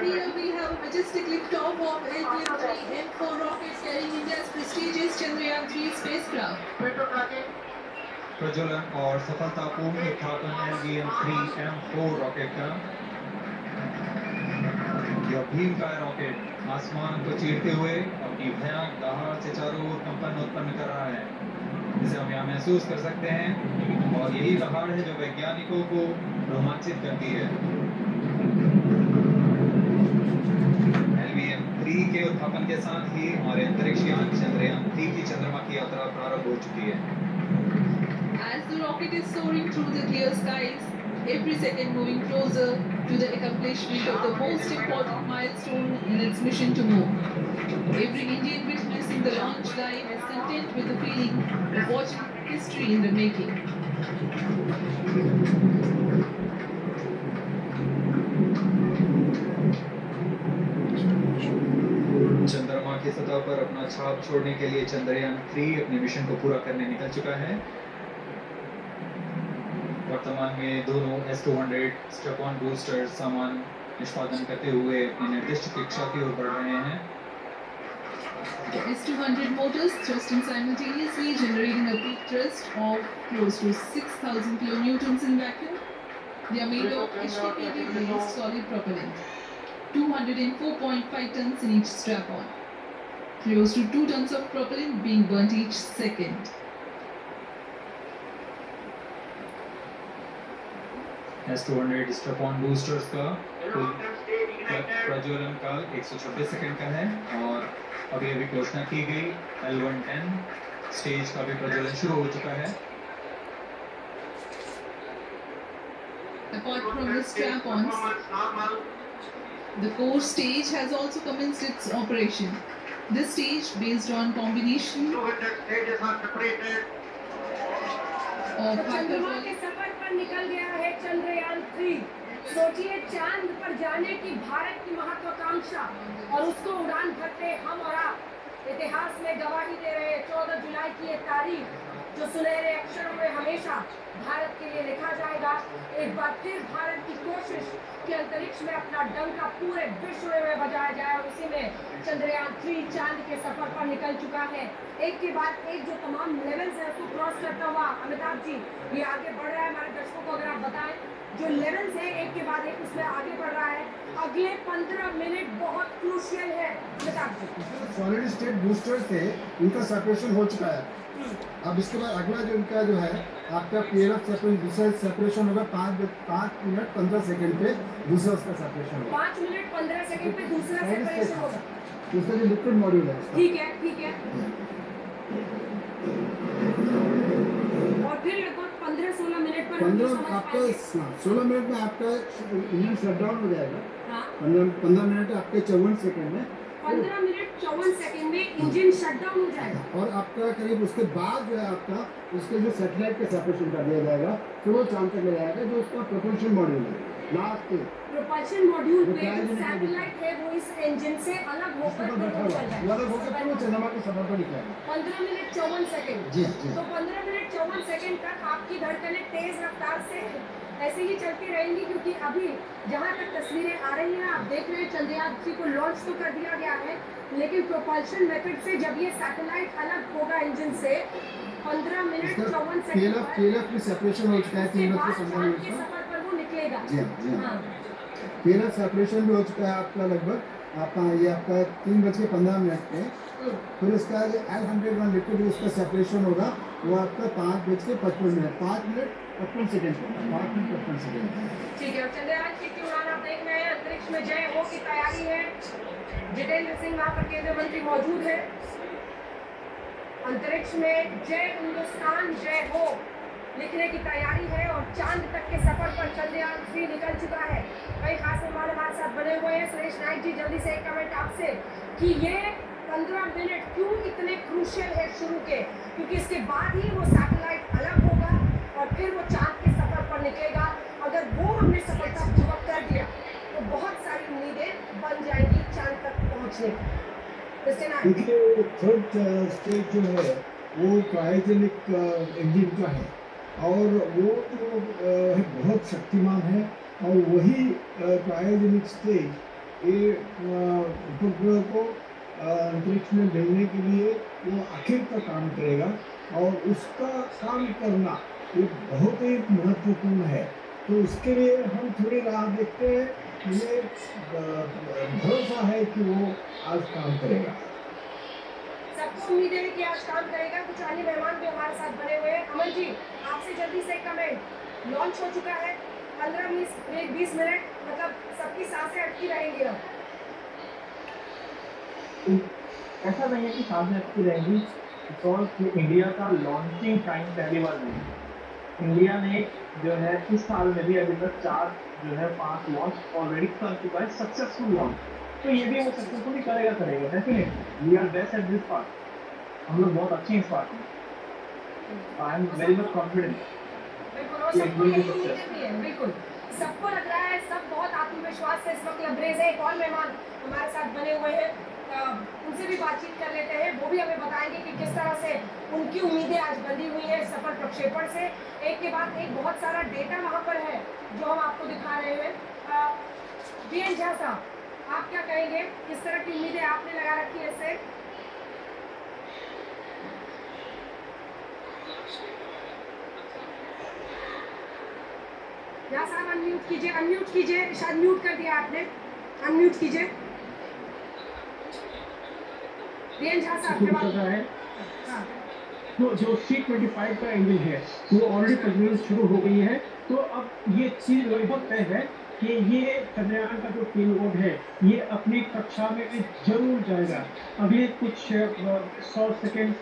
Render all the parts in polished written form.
here we have a majestic liftoff of LVM-3 M4 rocket carrying India's prestigious Chandrayaan-3 spacecraft. प्रज्वलन और सफलतापूर्ण उत्थापन LVM-3 M4 rocket का यह भीमकाय rocket आसमान को चीरते हुए अपनी भयानक दहाड़ से चारों ओर कंपन उत्पन्न कर रहा है, जिसे हम यहाँ महसूस कर सकते हैं, और यही दहाड़ है जो वैज्ञानिकों को रोमांचित करती है। LVM-3 के उत्थापन के साथ ही हमारे अंतरिक्ष यान चंद्रयान-3 की चंद्रमा की यात्रा प्रारंभ हो चुकी है। As the rocket is soaring through the clear skies, every second moving closer to the accomplishment of the most important milestone in its mission to moon. Every Indian witnessing the launch live is content with the feeling of watching history in the making. चंद्रमा की सतह पर अपना छाप छोड़ने के लिए चंद्रयान-3 अपने मिशन को पूरा करने निकल चुका है। वर्तमान में दोनों S-200 स्ट्रैप-ऑन बूस्टर सामान निष्पादन करते हुए अपनी निर्दिष्ट कक्षा की ओर बढ़ रहे हैं। The S-200 motors thrusting simultaneously, generating a peak thrust of close to 6,000 kilonewtons in vacuum. They are made of HTPB-based solid propellant. 204.5 tons in each strap-on. Close to 2 tons of propellant being burnt each second. S-200 strap-on boosters का प्रज्वलन काल 126 second का है, और अभी अभी घोषणा की गई L110 स्टेज का भी प्रज्वलन शुरू हो चुका है। Apart from the strap-ons, the core stage has also commenced its operation. This stage, based on combination of hyperbolic निकल गया है चंद्रयान-3। सोचिए, चांद पर जाने की भारत की महत्वाकांक्षा और उसको उड़ान भरते हम और आप इतिहास में गवाही दे रहे 14 जुलाई की ये तारीख, जो सुनहरे अक्षरों में हमेशा भारत के लिए लिखा जाएगा। एक बार फिर भारत की कोशिश कि अंतरिक्ष में अपना डंका पूरे विश्व में बजाया जाए, और उसी में चंद्रयान-3 चांद के सफर पर निकल चुका है। एक के बाद एक जो तमाम लेवल्स है उसको क्रॉस करता हुआ अमिताभ जी ये आगे बढ़ रहा है। हमारे दर्शकों को अगर आप बताएं, जो लेवल्स है एक के बाद एक उसमें आगे बढ़ रहा है। अगले 15 मिनट बहुत क्रूशियल है। Amitabh ji, solid state booster से इनका सेपरेशन हो चुका है। अब इसके बाद अगला जो इनका जो है आपका PLF सेपरेशन, दूसरा सेपरेशन होगा 5 मिनट 15 सेकंड पे, दूसरा उसका सेपरेशन होगा 5 मिनट 15 सेकंड पे दूसरा सेपरेशन होगा। उसका जो लिक्विड मॉड्यूल है, ठीक है, ठीक है। और फिर लगभग 15-16 मिनट पर 16 मिनट में आपका इंजन शटडाउन हो जाएगा। हाँ, 15 मिनट आपके 54 सेकंड में, 15 मिनट 54 सेकंड में इंजन शटडाउन हो जाएगा। और आपका करीब उसके बाद जो है आपका उसके जो सैटेलाइट का सेपरेशन कर दिया जाएगा, फिर वो चांद तक ले जाएगा, जो उसका प्रोपल्शन मॉड्यूल है। लास्ट प्रोपल्शन मॉड्यूल पे जो सैटेलाइट है वो इस इंजन से अलग होकर चल जाएगा, अलग होकर फिर वो चंद्रमा के सफर पर निकलेगा। 15 मिनट 54 सेकंड। जी। तो 15 मिनट 54 सेकंड तक आपकी धड़कनें तेज रफ्तार से ऐसे ही चलती रहेंगी, क्योंकि अभी जहाँ तक तस्वीरें आ रही हैं आप देख रहे हैं चंद्रयान-3 को लॉन्च तो कर दिया गया है, लेकिन प्रोपल्शन मेथड से जब ये सैटेलाइट अलग होगा इंजन से 15 मिनट 54 सेकंड PLF की सेपरेशन हो चुका है 3 बज के 15 मिनट के सफर पर वो निकलेगा। जी। हाँ, PLF सेपरेशन भी हो चुका है आपका लगभग आपका ये आपका 3 बज के 15 मिनट पे। फिर इसका जो L101 लिक्विड उसका सेपरेशन होगा वो आपका 5 बज के 55 minute 5 minute 55 second 5 minute 55 second. ठीक है। चंद्रयान-3 की उड़ान आप देख रहे हैं, अंतरिक्ष में जय हो की तैयारी है। जितेंद्र सिंह वहाँ पर केंद्रीय मंत्री मौजूद है। अंतरिक्ष में जय हिंदुस्तान जय हो लिखने की तैयारी है, और चांद तक के सफर पर चंद्रयान-3 निकल चुका है। कई खास मेहमान हमारे साथ बने हुए हैं। सुरेश नाइक जी, जल्दी से एक कमेंट आपसे कि ये 15 मिनट क्यों इतने क्रूशियल है शुरू के, क्योंकि इसके बाद ही वो सैटेलाइट अलग होगा और फिर वो चांद के सफर पर निकलेगा। अगर वो हमने सफलतापूर्वक कर दिया तो बहुत सारी उम्मीदें बन जाएंगी चांद तक पहुंचने की। देखिए, थर्ड स्टेज जो है वो क्रायोजेनिक इंजन का है, और वो जो बहुत शक्तिमान है, और वही क्रायोजेनिक स्टेज ये उपग्रह को अंतरिक्ष में भेजने के लिए वो आखिर तक काम करेगा और उसका काम करना ये बहुत ही महत्वपूर्ण है। तो उसके लिए हम थोड़ी राह देखते हैं। मुझे भरोसा है कि वो आज काम करेगा। सबको उम्मीद है कि आज काम करेगा। कुछ अन्य मेहमान भी हमारे साथ बने हुए हैं। अमन जी, आपसे जल्दी से कमेंट। लॉन्च हो चुका है 15-20 मिनट, मतलब सबकी सांसें अटकी रहेंगी अब। ऐसा नहीं है कि सांसें अटकी रहेंगी, बिकॉज इंडिया का लॉन्चिंग टाइम पहली बार नहीं। इंडिया ने जो है इस साल में भी अभी तक 5 लॉन्च ऑलरेडी कर चुका है, सक्सेसफुल लॉन्च। तो ये भी वो सक्सेसफुली करेगा definitely. We are best at this part. हम लोग बहुत अच्छे हैं इस पार्ट में। I am very much confident. बिल्कुल, और सबको यही उम्मीदें भी है। बिल्कुल, सबको लग रहा है, सब बहुत आत्मविश्वास से इस वक्त लबरेज है। एक और मेहमान हमारे साथ बने हुए हैं, उनसे भी बातचीत कर लेते हैं। वो भी हमें बताएंगे कि किस तरह से उनकी उम्मीदें आज बंधी हुई है सफल प्रक्षेपण से। एक के बाद एक बहुत सारा डेटा वहाँ पर है जो हम आपको दिखा रहे हैं। वीएन झा साहब, आप क्या कहेंगे, किस तरह की उम्मीदें आपने लगा रखी है इससे? या साहब अनम्यूट कीजिए, शायद म्यूट कर दिया आपने, अनम्यूट कीजिए। वीएन झा साहब शुरू कर रहा है। हाँ, तो जो C25 का इंजन है वो ऑलरेडी प्रोड्यूस शुरू हो गई है। तो अब ये चीज़ लगभग तय है कि ये चंद्रयान का जो पेलोड है ये अपनी कक्षा में जरूर जाएगा। अभी कुछ 100 सेकेंड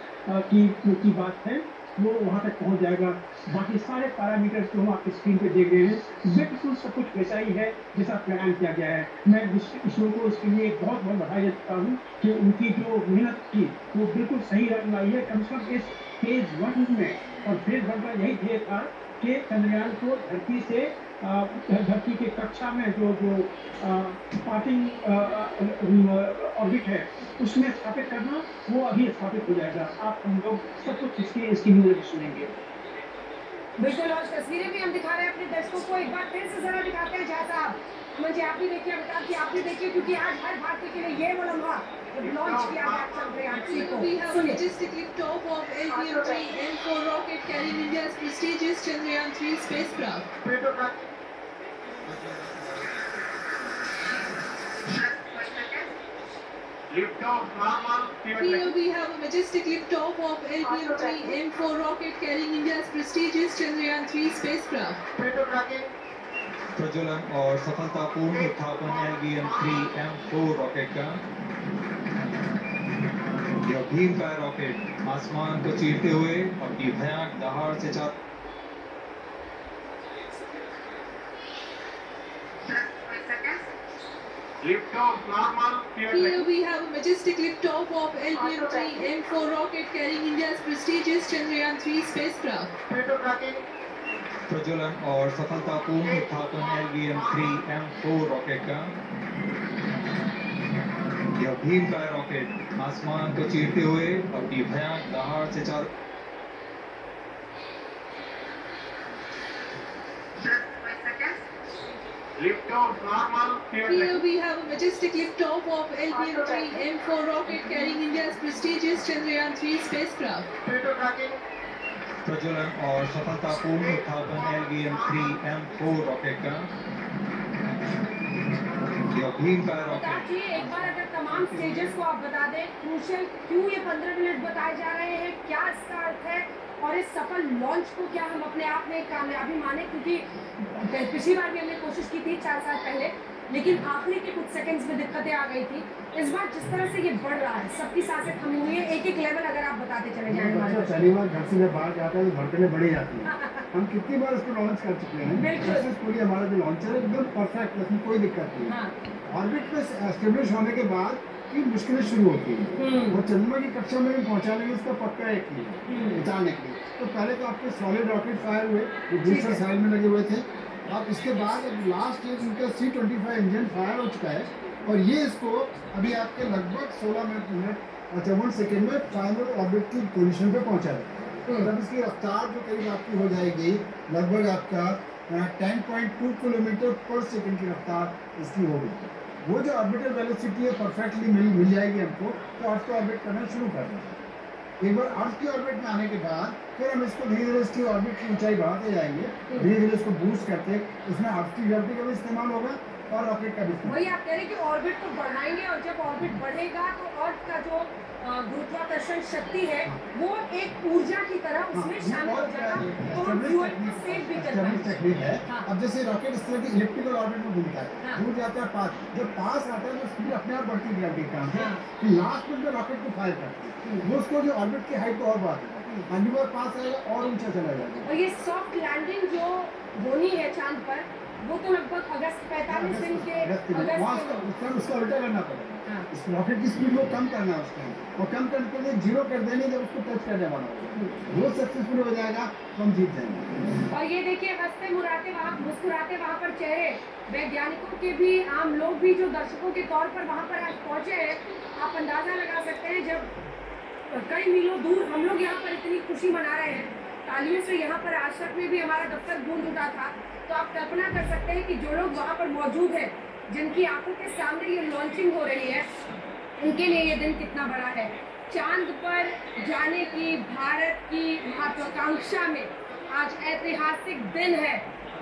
की बात है, वो वहाँ तक पहुँच जाएगा। बाकी सारे पैरामीटर्स जो हम आपकी स्क्रीन पे देख रहे हैं बिल्कुल सब कुछ वैसा ही है जैसा प्लान किया गया है। मैं इसरो को इसके लिए बहुत बहुत बधाई देता हूँ कि उनकी जो मेहनत थी वो बिल्कुल सही रंग लाई है। कम से कम इस फेज 1 में, और फेज 1 का यही ध्येय था कि चंद्रयान को धरती के कक्षा में जो पार्किंग ऑर्बिट है उसमें स्थापित करना, वो अभी स्थापित हो जाएगा। आप हम लोग सब कुछ इसकी न्यूज़ सुनेंगे। बिल्कुल, और तस्वीरें भी हम दिखा रहे हैं अपने दर्शकों को। एक बार फिर से जरा दिखाते हैं झा साहब। अमन जी, आप भी देखिए, अमिताभ जी आप भी देखिए, क्योंकि आज हर भारतीय के लिए ये वो लम्हा लॉन्च किया गया चंद्रयान 3 को। We have a majestic liftoff of LPM-3 M4 rocket carrying India's prestigious Chandrayaan 3 spacecraft. Here we have a majestic liftoff of LPM-3 M4 rocket carrying India's prestigious Chandrayaan 3 spacecraft. प्रज्वलन और सफलतापूर्ण उत्थापन LPM-3 M4 रॉकेट का। यह भीमकाय rocket आसमान को चीरते हुए अपनी भयानक दहाड़ से Here we have a majestic liftoff of LPM-3 M4 rocket carrying India's prestigious Chandrayaan 3 spacecraft. प्रज्वलन और सफलतापूर्ण उत्थापन LPM-3 M4 रॉकेट का। यह भीमकाय रॉकेट आसमान को चीरते हुए अपनी भयानक दहाड़ से Here we have a majestic liftoff of LPM-3 M4 rocket carrying India's prestigious Chandrayaan 3 spacecraft. प्रज्वलन और सफलतापूर्ण उत्थापन LPM-3 M4 रॉकेट का। यह भीमकाय रॉकेट। जी, एक बार अगर तमाम स्टेजेस को आप बता दें, क्रूशियल क्यों ये 15 मिनट बताए जा रहे हैं, क्या इसका अर्थ है, और इस सफल लॉन्च को क्या हम अपने आप में कामयाबी माने? क्योंकि पिछली बार भी हमने कोशिश की थी 4 साल पहले, लेकिन आखिरी के कुछ सेकंड्स में दिक्कतें आ गई थी। इस बार जिस तरह से ये बढ़ रहा है, सबकी सांसें थमी हुई है। एक एक लेवल अगर आप बताते चले जाएं। पहली बार घर से जब बाहर जाता है तो धड़कनें बढ़ी जाती है। हम कितनी बार इसको लॉन्च कर चुके हैं। सक्सेसफुली हमारा जो लॉन्चर है एकदम परफेक्ट, उसमें कोई दिक्कत नहीं। ऑर्बिट पे एस्टेब्लिश होने के बाद की मुश्किलें शुरू होती है और चंद्रमा की कक्षा में भी पहुंचाने में इसका पक्का एक है उतारने के लिए। तो पहले तो आपके सॉलिड रॉकेट फायर हुए जो दूसरे साइड में लगे हुए थे। अब इसके बाद लास्ट ईयर इनका C25 इंजन फायर हो चुका है और ये इसको अभी आपके लगभग 16 मिनट और 54 सेकेंड में फाइनल ऑर्बिट की पोजीशन पे पहुंचा है। तब इसकी रफ्तार जो करीब आपकी हो जाएगी लगभग आपका 10.2 किलोमीटर पर सेकेंड की रफ्तार इसकी होगी। वो जो ऑर्बिटल वेलोसिटी है परफेक्टली मिल जाएगी हमको, तो अर्थ को ऑर्बिट करना शुरू कर देंगे। एक बार अर्थ की ऑर्बिट में आने के बाद फिर हम इसको धीरे धीरे इसकी ऑर्बिट की ऊंचाई बढ़ाते जाएंगे, धीरे धीरे इसको बूस्ट करते, इसमें अर्थ की ग्रेविटी का भी इस्तेमाल होगा और रॉकेट का भी इस्तेमाल। वही आप कह रहे हैं कि ऑर्बिट को बढ़ाएंगे, और जब ऑर्बिट बढ़ेगा तो अर्थ का जो गुरुत्वाकर्षण शक्ति है वो एक ऊर्जा की तरह उसमें शामिल हो जाएगा, तो हम फ्यूल को सेव भी कर पाएंगे। है। हाँ। अब जैसे रॉकेट इस तरह की इलेक्ट्रिकल ऑर्बिट में घूमता है, हाँ। दूर जाता है पास, जब पास आता है तो स्पीड अपने आप बढ़ती है ग्रेविटी के कारण से, हाँ। कि लास्ट में जो रॉकेट को फायर करती है वो उसको जो ऑर्बिट की हाइट को और बढ़ा देगा, अगली बार पास आएगा और ऊंचा चला जाएगा। और ये सॉफ्ट लैंडिंग जो होनी है चांद पर, वो तो लगभग अगस्त 45 दिन के अगस्त में उसका उल्टा करना पड़ेगा। हाँ। इस रॉकेट की स्पीड को कम करना है उसका, और कम करने के लिए जीरो कर देंगे जब उसको टच करने वाला होगा, वो सक्सेसफुल हो जाएगा तो हम जीत जाएंगे। और ये देखिए हंसते मुस्कुराते वहाँ पर चेहरे वैज्ञानिकों के भी, आम लोग भी जो दर्शकों के तौर पर वहाँ पर आज पहुँचे हैं। आप अंदाजा लगा सकते हैं, जब कई मीलों दूर हम लोग यहाँ पर इतनी खुशी मना रहे हैं, तालियों से यहाँ पर आज तक में भी हमारा दफ्तर गूंज उठा था, तो आप कल्पना कर सकते हैं कि जो लोग वहाँ पर मौजूद हैं, जिनकी आंखों के सामने ये लॉन्चिंग हो रही है, उनके लिए ये दिन कितना बड़ा है। चांद पर जाने की भारत की महत्वाकांक्षा में आज ऐतिहासिक दिन है,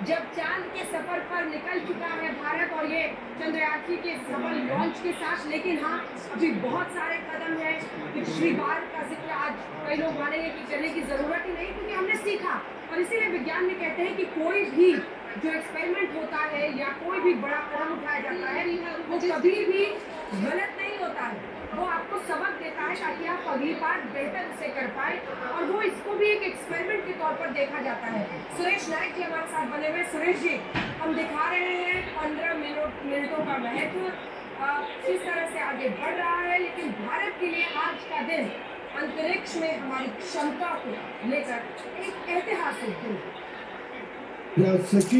जब चांद के सफर पर निकल चुका है भारत, और ये चंद्रयान-3 के सफल लॉन्च के साथ। लेकिन हाँ, अभी बहुत सारे कदम हैं। पिछली बार का जिक्र आज कई लोग मानेंगे कि करने की जरूरत ही नहीं, क्योंकि हमने सीखा, और इसीलिए विज्ञान में कहते हैं कि कोई भी जो एक्सपेरिमेंट होता है या कोई भी बड़ा कदम उठाया जाता है, वो कभी भी गलत नहीं होता है, वो आपको सबक देता है ताकि आप अगली बार बेहतर से कर पाए, और वो इसको भी एक एक्सपेरिमेंट के तौर पर देखा जाता है। सुरेश नायक जी हमारे साथ बने हुए। सुरेश जी, हम दिखा रहे हैं 15 मिनटों का महत्व किस तरह से आगे बढ़ रहा है, लेकिन भारत के लिए आज का दिन अंतरिक्ष में हमारी क्षमता को लेकर एक ऐतिहासिक दिन।